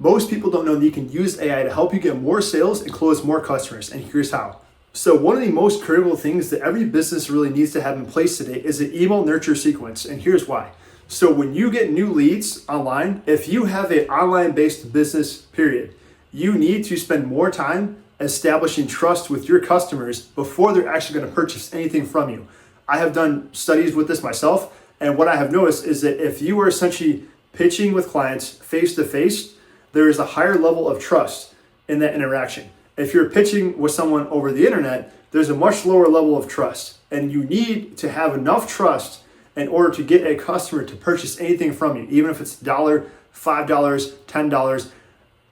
Most people don't know that you can use AI to help you get more sales and close more customers, and here's how. So one of the most critical things that every business really needs to have in place today is an email nurture sequence, and here's why. So when you get new leads online, if you have an online-based business, period, you need to spend more time establishing trust with your customers before they're actually going to purchase anything from you. I have done studies with this myself, and what I have noticed is that if you are essentially pitching with clients face-to-face, there is a higher level of trust in that interaction. If you're pitching with someone over the internet, there's a much lower level of trust, and you need to have enough trust in order to get a customer to purchase anything from you, even if it's $1, $5, $10.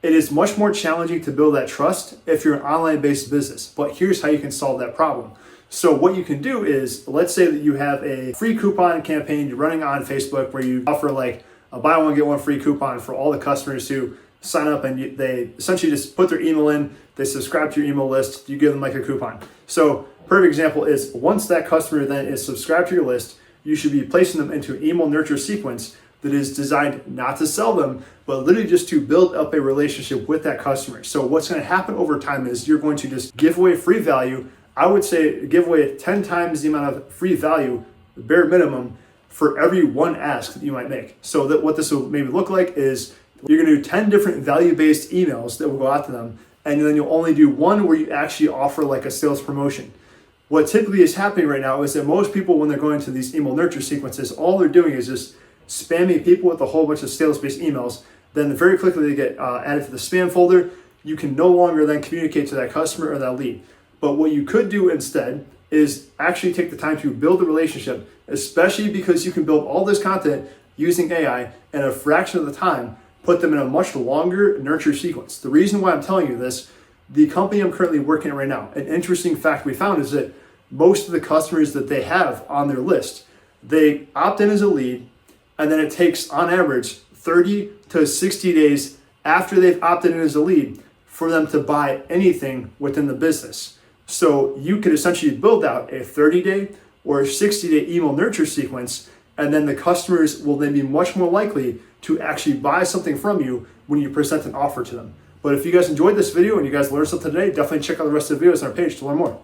It is much more challenging to build that trust if you're an online-based business, but here's how you can solve that problem. So what you can do is, let's say that you have a free coupon campaign you're running on Facebook where you offer like a buy one, get one free coupon for all the customers who sign up, and they essentially just put their email in, they subscribe to your email list, you give them like a coupon. So perfect example is once that customer then is subscribed to your list, you should be placing them into an email nurture sequence that is designed not to sell them, but literally just to build up a relationship with that customer. So what's going to happen over time is you're going to just give away free value. I would say give away 10 times the amount of free value, the bare minimum, for every one ask that you might make. So that what this will maybe look like is you're going to do 10 different value-based emails that will go out to them, and then you'll only do one where you actually offer like a sales promotion. What typically is happening right now is that most people, when they're going to these email nurture sequences, all they're doing is just spamming people with a whole bunch of sales-based emails. Then very quickly they get added to the spam folder. You can no longer then communicate to that customer or that lead. But what you could do instead is actually take the time to build a relationship, especially because you can build all this content using AI in a fraction of the time, put them in a much longer nurture sequence. The reason why I'm telling you this, the company I'm currently working at right now, an interesting fact we found is that most of the customers that they have on their list, they opt in as a lead, and then it takes on average 30 to 60 days after they've opted in as a lead for them to buy anything within the business. So you could essentially build out a 30-day or a 60-day email nurture sequence, and then the customers will then be much more likely to actually buy something from you when you present an offer to them. But if you guys enjoyed this video and you guys learned something today, definitely check out the rest of the videos on our page to learn more.